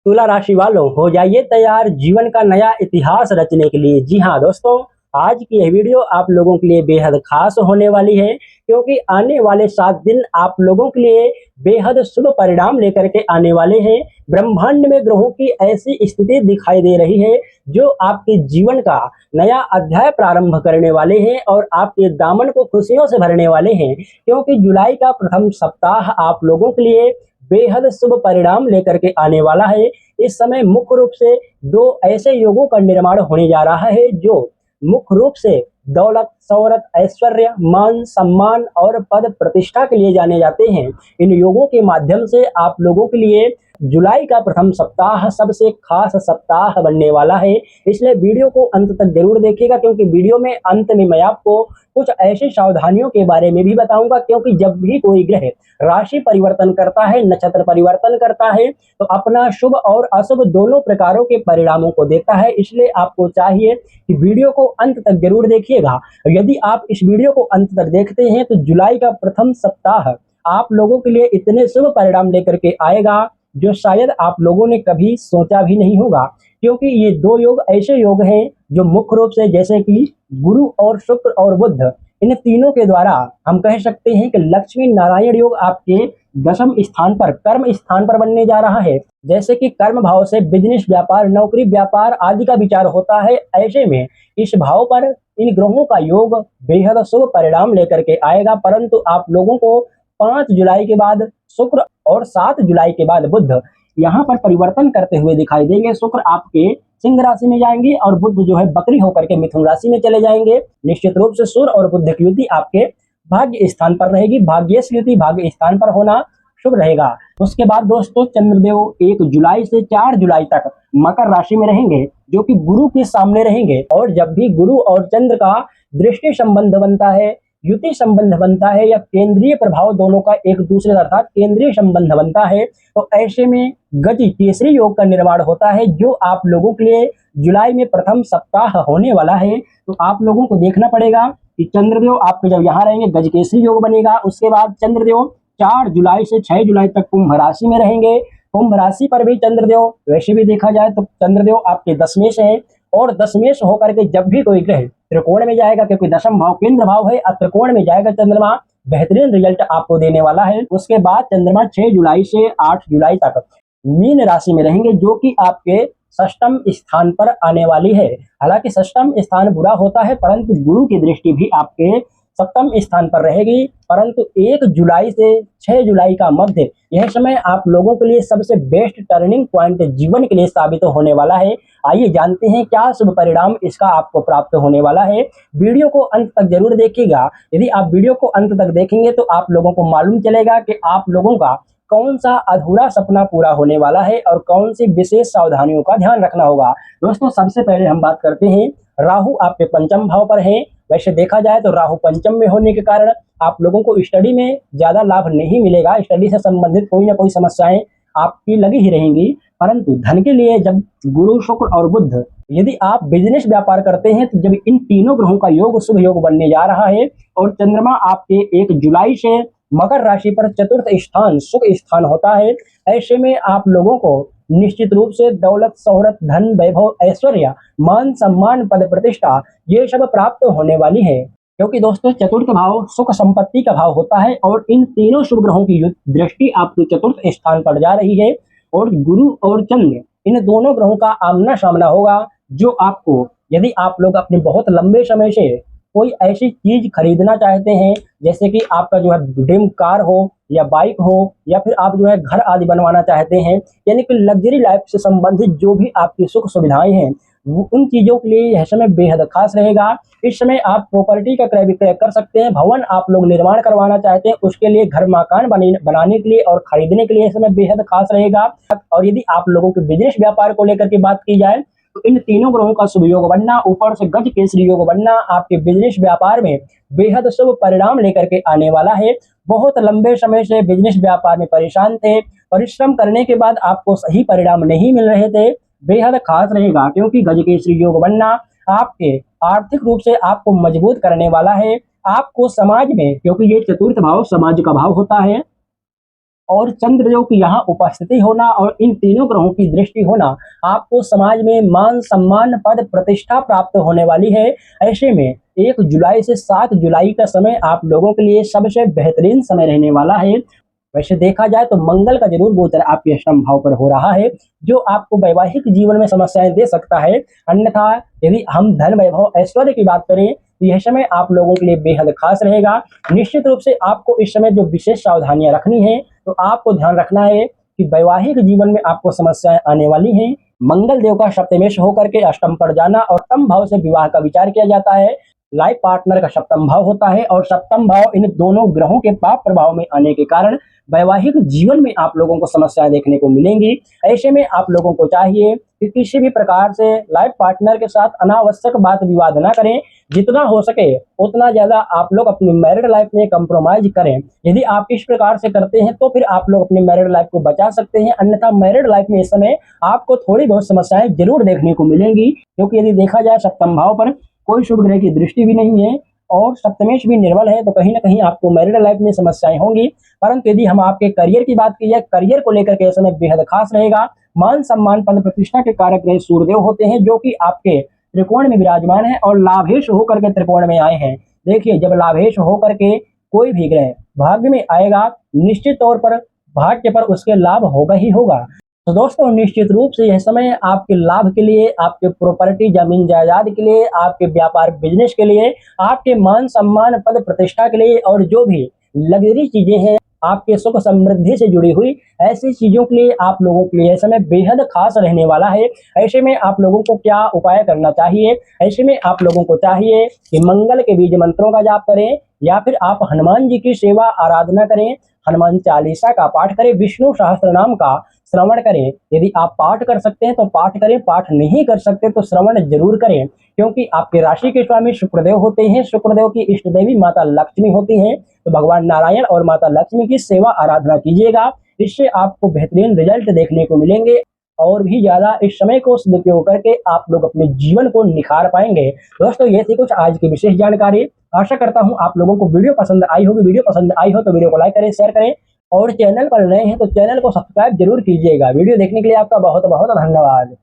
तुला राशि वालों हो जाइए तैयार जीवन का नया इतिहास रचने के लिए। जी हाँ दोस्तों, आज की यह वीडियो आप लोगों के लिए बेहद खास होने वाली है, क्योंकि आने वाले 7 दिन आप लोगों के लिए बेहद शुभ परिणाम लेकर के आने वाले हैं। ब्रह्मांड में ग्रहों की ऐसी स्थिति दिखाई दे रही है जो आपके जीवन का नया अध्याय प्रारंभ करने वाले हैं और आपके दामन को खुशियों से भरने वाले हैं, क्योंकि जुलाई का प्रथम सप्ताह आप लोगों के लिए बेहद शुभ परिणाम लेकर के आने वाला है। इस समय मुख्य रूप से 2 ऐसे योगों का निर्माण होने जा रहा है जो मुख्य रूप से दौलत, शोहरत, ऐश्वर्य, मान, सम्मान और पद प्रतिष्ठा के लिए जाने जाते हैं। इन योगों के माध्यम से आप लोगों के लिए जुलाई का प्रथम सप्ताह सबसे खास सप्ताह बनने वाला है। इसलिए वीडियो को अंत तक जरूर देखिएगा, क्योंकि वीडियो में अंत में मैं आपको कुछ ऐसी सावधानियों के बारे में भी बताऊंगा, क्योंकि जब भी कोई ग्रह राशि परिवर्तन करता है, नक्षत्र परिवर्तन करता है, तो अपना शुभ और अशुभ दोनों प्रकारों के परिणामों को देता है। इसलिए आपको चाहिए कि वीडियो को अंत तक जरूर देखिएगा। यदि आप इस वीडियो को अंत तक देखते हैं तो जुलाई का प्रथम सप्ताह आप लोगों के लिए इतने शुभ परिणाम लेकर के आएगा जो शायद आप लोगों ने कभी सोचा भी नहीं होगा, क्योंकि ये 2 योग ऐसे योग हैं जो मुख्य रूप से जैसे कि गुरु और शुक्र और बुध, इन तीनों के द्वारा हम कह सकते हैं कि लक्ष्मी नारायण योग आपके 10वें स्थान पर, कर्म स्थान पर बनने जा रहा है। जैसे कि कर्म भाव से बिजनेस, व्यापार, नौकरी, व्यापार आदि का विचार होता है, ऐसे में इस भाव पर इन ग्रहों का योग बेहद शुभ परिणाम लेकर के आएगा। परंतु आप लोगों को 5 जुलाई के बाद शुक्र और 7 जुलाई के बाद बुध यहाँ पर परिवर्तन करते हुए दिखाई देंगे। शुक्र आपके सिंह राशि में जाएंगे और बुध जो है बकरी होकर के मिथुन राशि में चले जाएंगे। निश्चित रूप से सूर्य और बुध की युति आपके भाग्य स्थान पर रहेगी। भाग्येश युति भाग्य स्थान पर होना शुभ रहेगा। उसके बाद दोस्तों चंद्रदेव 1 जुलाई से 4 जुलाई तक मकर राशि में रहेंगे, जो कि गुरु के सामने रहेंगे। और जब भी गुरु और चंद्र का दृष्टि संबंध बनता है, युति संबंध बनता है, या केंद्रीय प्रभाव दोनों का एक दूसरे अर्थात केंद्रीय संबंध बनता है, तो ऐसे में गज केसरी योग का निर्माण होता है, जो आप लोगों के लिए जुलाई में प्रथम सप्ताह होने वाला है। तो आप लोगों को देखना पड़ेगा कि चंद्रदेव आपके जब यहाँ रहेंगे गज केसरी योग बनेगा। उसके बाद चंद्रदेव 4 जुलाई से 6 जुलाई तक कुंभ राशि में रहेंगे। कुंभ राशि पर भी चंद्रदेव, वैसे भी देखा जाए तो चंद्रदेव आपके दशमेश है, और दशमेश होकर के जब भी कोई ग्रह त्रिकोण में जाएगा, क्योंकि दशम भाव केंद्र भाव है, त्रिकोण में जाएगा चंद्रमा, बेहतरीन रिजल्ट आपको देने वाला है। उसके बाद चंद्रमा 6 जुलाई से 8 जुलाई तक मीन राशि में रहेंगे, जो कि आपके 6ष्टम स्थान पर आने वाली है। हालांकि 6ष्टम स्थान बुरा होता है, परंतु गुरु की दृष्टि भी आपके 7वें स्थान पर रहेगी। परंतु 1 जुलाई से 6 जुलाई का मध्य, यह समय आप लोगों के लिए सबसे बेस्ट टर्निंग पॉइंट जीवन के लिए साबित होने वाला है। आइए जानते हैं क्या शुभ परिणाम इसका आपको प्राप्त होने वाला है। वीडियो को अंत तक जरूर देखिएगा। यदि आप वीडियो को अंत तक देखेंगे तो आप लोगों को मालूम चलेगा कि आप लोगों का कौन सा अधूरा सपना पूरा होने वाला है और कौन सी विशेष सावधानियों का ध्यान रखना होगा। दोस्तों सबसे पहले हम बात करते हैं, राहु आपके 5वें भाव पर है। वैसे देखा जाए तो राहु 5म में होने के कारण आप लोगों को स्टडी में ज्यादा लाभ नहीं मिलेगा। स्टडी से संबंधित कोई ना कोई समस्याएं आपकी लगी ही रहेंगी। परंतु धन के लिए जब गुरु, शुक्र और बुध, यदि आप बिजनेस व्यापार करते हैं तो जब इन तीनों ग्रहों का योग शुभ योग बनने जा रहा है, और चंद्रमा आपके 1 जुलाई से मकर राशि पर चतुर्थ स्थान सुख स्थान होता है, ऐसे में आप लोगों को निश्चित रूप से दौलत, शोहरत, धन, वैभव, ऐश्वर्य, मान, सम्मान, पद प्रतिष्ठा ये सब प्राप्त होने वाली है। क्योंकि दोस्तों चतुर्थ भाव सुख संपत्ति का भाव होता है, और इन तीनों शुभ ग्रहों की दृष्टि आपके चतुर्थ स्थान पर जा रही है। और गुरु और चंद्र इन दोनों ग्रहों का आमना सामना होगा, जो आपको, यदि आप लोग अपने बहुत लंबे समय से कोई ऐसी चीज खरीदना चाहते हैं, जैसे कि आपका जो है ड्रीम कार हो या बाइक हो, या फिर आप जो है घर आदि बनवाना चाहते हैं, यानी कि लग्जरी लाइफ से संबंधित जो भी आपकी सुख सुविधाएं हैं, उन चीजों के लिए यह समय बेहद खास रहेगा। इस समय आप प्रॉपर्टी का क्रय विक्रय कर सकते हैं। भवन आप लोग निर्माण करवाना चाहते हैं, उसके लिए घर मकान बनाने के लिए और खरीदने के लिए समय बेहद खास रहेगा। और यदि आप लोगों के बिजनेस व्यापार को लेकर के बात की जाए तो इन तीनों ग्रहों का शुभ योग बनना, ऊपर से गज केसरी योग बनना आपके बिजनेस व्यापार में बेहद शुभ परिणाम लेकर के आने वाला है। बहुत लंबे समय से बिजनेस व्यापार में परेशान थे, परिश्रम करने के बाद आपको सही परिणाम नहीं मिल रहे थे, बेहद खास रहेगा, क्योंकि गज केसरी योग बनना आपके आर्थिक रूप से आपको मजबूत करने वाला है। आपको समाज में, क्योंकि ये चतुर्थ भाव समाज का भाव होता है, और चंद्रदेव की यहाँ उपस्थिति होना और इन तीनों ग्रहों की दृष्टि होना आपको समाज में मान सम्मान पद प्रतिष्ठा प्राप्त होने वाली है। ऐसे में 1 जुलाई से 7 जुलाई का समय आप लोगों के लिए सबसे बेहतरीन समय रहने वाला है। वैसे देखा जाए तो मंगल का जरूर गोचर आपके अष्टम भाव पर हो रहा है, जो आपको वैवाहिक जीवन में समस्याएं दे सकता है। अन्यथा यदि हम धन वैभव ऐश्वर्य की बात करें तो यह समय आप लोगों के लिए बेहद खास रहेगा। निश्चित रूप से आपको इस समय जो विशेष सावधानियां रखनी है, तो आपको ध्यान रखना है कि वैवाहिक जीवन में आपको समस्याएं आने वाली हैं। मंगल देव का सप्तमेश होकर के अष्टम पर जाना और सप्तम भाव से विवाह का विचार किया जाता है। लाइफ पार्टनर का सप्तम भाव होता है और सप्तम भाव इन दोनों ग्रहों के पाप प्रभाव में आने के कारण वैवाहिक जीवन में आप लोगों को समस्याएं देखने को मिलेंगी। ऐसे में आप लोगों को चाहिए कि किसी भी प्रकार से लाइफ पार्टनर के साथ अनावश्यक बात विवाद ना करें। जितना हो सके उतना ज्यादा आप लोग अपनी मैरिड लाइफ में कंप्रोमाइज करें। यदि आप इस प्रकार से करते हैं तो फिर आप लोग अपनी मैरिड लाइफ को बचा सकते हैं। अन्यथा मैरिड लाइफ में इस समय आपको थोड़ी बहुत समस्याएं जरूर देखने को मिलेंगी, क्योंकि यदि देखा जाए सप्तम भाव पर कोई शुभ ग्रह की दृष्टि भी नहीं है और सप्तमेश भी निर्बल है, तो कहीं ना कहीं आपको मैरिड लाइफ में समस्याएं होंगी। परंतु यदि हम आपके करियर की बात की जाए, करियर को लेकर के समय बेहद खास रहेगा। मान सम्मान पद प्रतिष्ठा के कारक ग्रह सूर्यदेव होते हैं, जो कि आपके त्रिकोण में विराजमान है और लाभेश होकर के त्रिकोण में आए हैं। देखिए, जब लाभेश होकर के कोई भी ग्रह भाग्य में आएगा, निश्चित तौर पर भाग्य पर उसके लाभ होगा ही होगा। तो दोस्तों, निश्चित रूप से यह समय आपके लाभ के लिए, आपके प्रॉपर्टी जमीन जायदाद के लिए, आपके व्यापार बिजनेस के लिए, आपके मान सम्मान पद प्रतिष्ठा के लिए और जो भी लग्जरी चीजें हैं आपके सुख समृद्धि से जुड़ी हुई ऐसी चीजों के लिए आप लोगों के लिए यह समय बेहद खास रहने वाला है। ऐसे में आप लोगों को क्या उपाय करना चाहिए? ऐसे में आप लोगों को चाहिए कि मंगल के बीज मंत्रों का जाप करें या फिर आप हनुमान जी की सेवा आराधना करें, हनुमान चालीसा का पाठ करें, विष्णु सहस्त्र नाम का श्रवण करें। यदि आप पाठ कर सकते हैं तो पाठ करें, पाठ नहीं कर सकते तो श्रवण जरूर करें, क्योंकि आपके राशि के स्वामी शुक्रदेव होते हैं। शुक्रदेव की इष्ट देवी माता लक्ष्मी होती हैं, तो भगवान नारायण और माता लक्ष्मी की सेवा आराधना कीजिएगा। इससे आपको बेहतरीन रिजल्ट देखने को मिलेंगे और भी ज्यादा इस समय को सदुपयोग करके आप लोग अपने जीवन को निखार पाएंगे। दोस्तों, ये थी कुछ आज की विशेष जानकारी। आशा करता हूँ आप लोगों को वीडियो पसंद आई होगी। वीडियो पसंद आई हो तो वीडियो को लाइक करें, शेयर करें और चैनल पर नए हैं तो चैनल को सब्सक्राइब जरूर कीजिएगा। वीडियो देखने के लिए आपका बहुत बहुत धन्यवाद।